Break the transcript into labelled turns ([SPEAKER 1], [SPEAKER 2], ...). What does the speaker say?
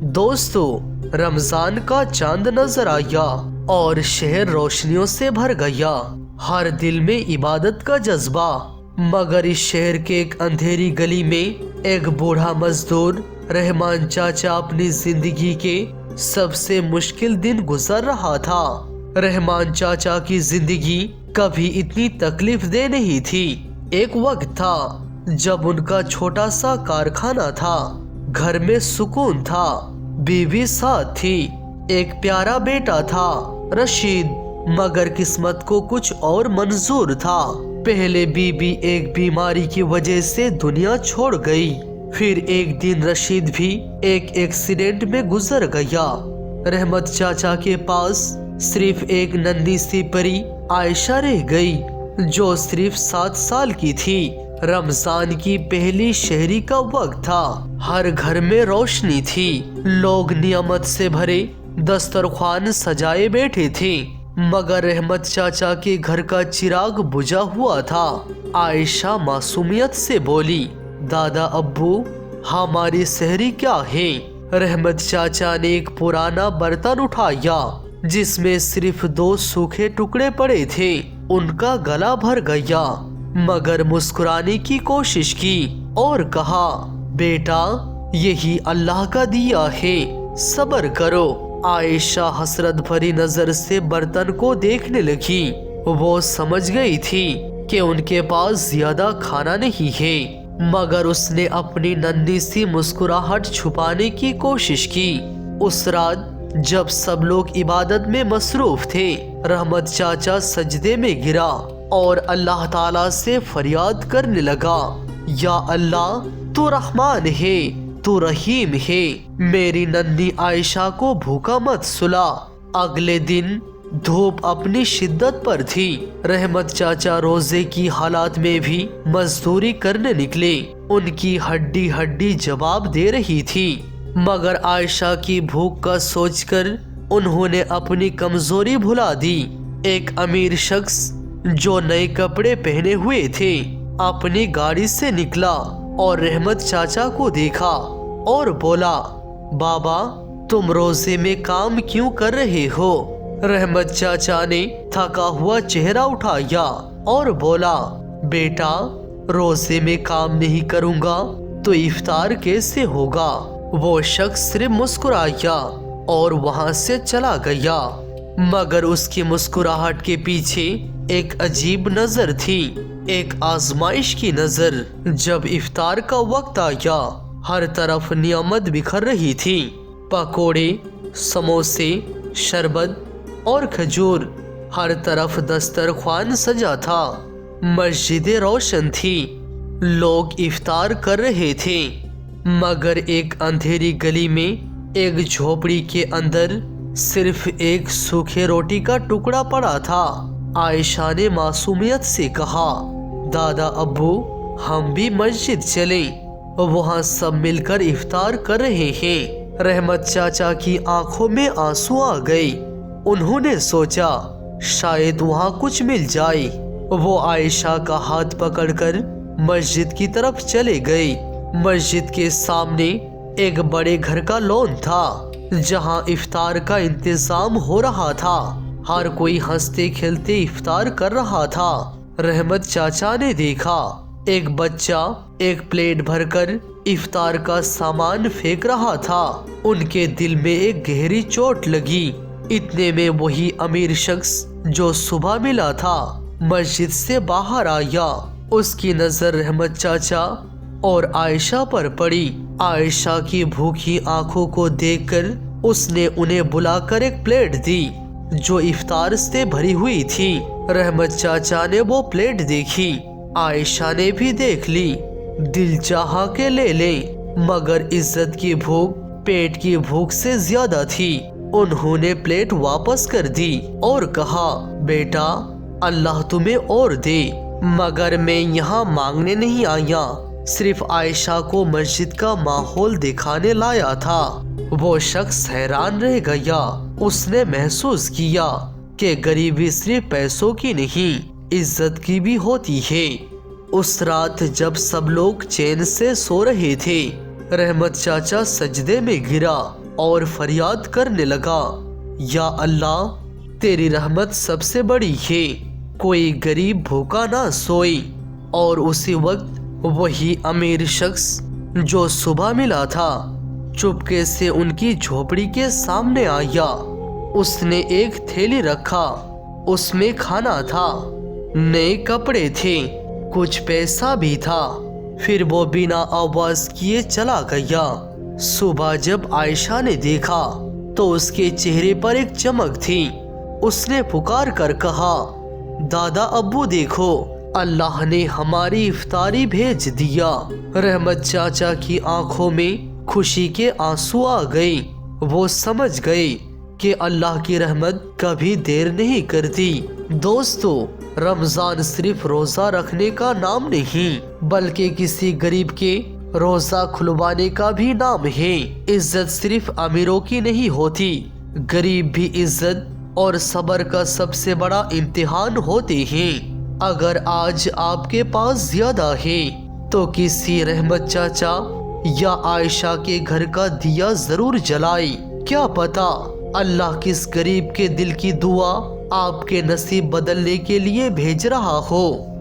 [SPEAKER 1] दोस्तों, रमजान का चांद नजर आया और शहर रोशनियों से भर गया। हर दिल में इबादत का जज्बा। मगर इस शहर के एक अंधेरी गली में एक बूढ़ा मजदूर रहमान चाचा अपनी जिंदगी के सबसे मुश्किल दिन गुजर रहा था। रहमान चाचा की जिंदगी कभी इतनी तकलीफ दे नहीं थी। एक वक्त था जब उनका छोटा सा कारखाना था, घर में सुकून था, बीवी साथ थी, एक प्यारा बेटा था रशीद। मगर किस्मत को कुछ और मंजूर था। पहले बीबी एक बीमारी की वजह से दुनिया छोड़ गई। फिर एक दिन रशीद भी एक एक्सीडेंट में गुजर गया। रहमत चाचा के पास सिर्फ एक नन्ही सी परी आयशा रह गई, जो सिर्फ 7 साल की थी। रमजान की पहली शहरी का वक्त था। हर घर में रोशनी थी, लोग नियमत से भरे दस्तरख्वान सजाए बैठे थे। मगर रहमत चाचा के घर का चिराग बुझा हुआ था। आयशा मासूमियत से बोली, दादा अब्बू, हमारी सहरी क्या है? रहमत चाचा ने एक पुराना बर्तन उठाया जिसमें सिर्फ 2 सूखे टुकड़े पड़े थे। उनका गला भर गया, मगर मुस्कुराने की कोशिश की और कहा, बेटा, यही अल्लाह का दिया है, सब्र करो। आयशा हसरत भरी नजर से बर्तन को देखने लगी। वो समझ गई थी कि उनके पास ज्यादा खाना नहीं है, मगर उसने अपनी नन्ही सी मुस्कुराहट छुपाने की कोशिश की। उस रात जब सब लोग इबादत में मसरूफ थे, रहमत चाचा सजदे में गिरा और अल्लाह ताला से फरियाद करने लगा, या अल्लाह, तू रहमान है, तू रहीम है, मेरी नन्ही आयशा को भूखा मत सुला। अगले दिन धूप अपनी शिद्दत पर थी। रहमत चाचा रोजे की हालात में भी मजदूरी करने निकले। उनकी हड्डी हड्डी जवाब दे रही थी, मगर आयशा की भूख का सोचकर उन्होंने अपनी कमजोरी भुला दी। एक अमीर शख्स जो नए कपड़े पहने हुए थे अपनी गाड़ी से निकला और रहमत चाचा को देखा और बोला, बाबा, तुम रोजे में काम क्यों कर रहे हो? रहमत चाचा ने थका हुआ चेहरा उठाया और बोला, बेटा, रोजे में काम नहीं करूँगा तो इफ्तार कैसे होगा? वो शख्स सिर्फ मुस्कुराया और वहाँ से चला गया। मगर उसकी मुस्कुराहट के पीछे एक अजीब नजर थी, एक आजमाइश की नजर। जब इफ्तार का वक्त आया, हर तरफ नियामत बिखर रही थी। पकोड़े, समोसे, शरबत और खजूर, हर तरफ दस्तरख्वान सजा था। मस्जिदें रोशन थी, लोग इफ्तार कर रहे थे। मगर एक अंधेरी गली में एक झोपड़ी के अंदर सिर्फ एक सूखे रोटी का टुकड़ा पड़ा था। आयशा ने मासूमियत से कहा, दादा अब्बू, हम भी मस्जिद चले, वहाँ सब मिलकर इफ्तार कर रहे हैं। रहमत चाचा की आंखों में आंसू आ गए। उन्होंने सोचा, शायद वहाँ कुछ मिल जाए। वो आयशा का हाथ पकड़कर मस्जिद की तरफ चले गए। मस्जिद के सामने एक बड़े घर का लॉन था, जहाँ इफ्तार का इंतजाम हो रहा था। हर कोई हंसते खेलते इफ्तार कर रहा था। रहमत चाचा ने देखा, एक बच्चा एक प्लेट भरकर इफ्तार का सामान फेंक रहा था। उनके दिल में एक गहरी चोट लगी। इतने में वही अमीर शख्स जो सुबह मिला था मस्जिद से बाहर आया। उसकी नजर रहमत चाचा और आयशा पर पड़ी। आयशा की भूखी आंखों को देखकर उसने उन्हें बुलाकर एक प्लेट दी जो इफ्तार से भरी हुई थी। रहमत चाचा ने वो प्लेट देखी, आयशा ने भी देख ली। दिल चाहा के ले ले, मगर इज्जत की भूख पेट की भूख से ज्यादा थी। उन्होंने प्लेट वापस कर दी और कहा, बेटा, अल्लाह तुम्हें और दे, मगर मैं यहाँ मांगने नहीं आया, सिर्फ आयशा को मस्जिद का माहौल दिखाने लाया था। वो शख्स हैरान रह गया। उसने महसूस किया कि गरीबी सिर्फ पैसों की नहीं, इज्जत की भी होती है। उस रात जब सब लोग चैन से सो रहे थे, रहमत चाचा सजदे में गिरा اور فریاد کرنے لگا، یا اللہ تیری رحمت سب سے بڑی ہے، کوئی غریب بھوکا نہ سوئے۔ اور اسی وقت وہی امیر شخص جو صبح ملا تھا چپکے سے ان کی جھوپڑی کے سامنے آیا۔ اس نے ایک تھیلی رکھا، اس میں کھانا تھا، نئے کپڑے تھے، کچھ پیسہ بھی تھا۔ پھر وہ بنا آواز کیے چلا گیا۔ صبح جب عائشہ نے دیکھا تو اس کے چہرے پر ایک چمک تھی۔ اس نے پکار کر کہا، دادا ابو دیکھو، اللہ نے ہماری افطاری بھیج دیا۔ رحمت چاچا کی آنکھوں میں خوشی کے آنسو آ گئے۔ وہ سمجھ گئے کہ اللہ کی رحمت کبھی دیر نہیں کرتی۔ دوستو، رمضان صرف روزہ رکھنے کا نام نہیں بلکہ کسی غریب کے روزہ کھلوانے کا بھی نام ہے۔ عزت صرف امیروں کی نہیں ہوتی، غریب بھی عزت اور صبر کا سب سے بڑا امتحان ہوتے ہیں۔ اگر آج آپ کے پاس زیادہ ہے تو کسی رحمت چاچا یا عائشہ کے گھر کا دیا ضرور جلائے۔ کیا پتا اللہ کس غریب کے دل کی دعا آپ کے نصیب بدلنے کے لیے بھیج رہا ہو۔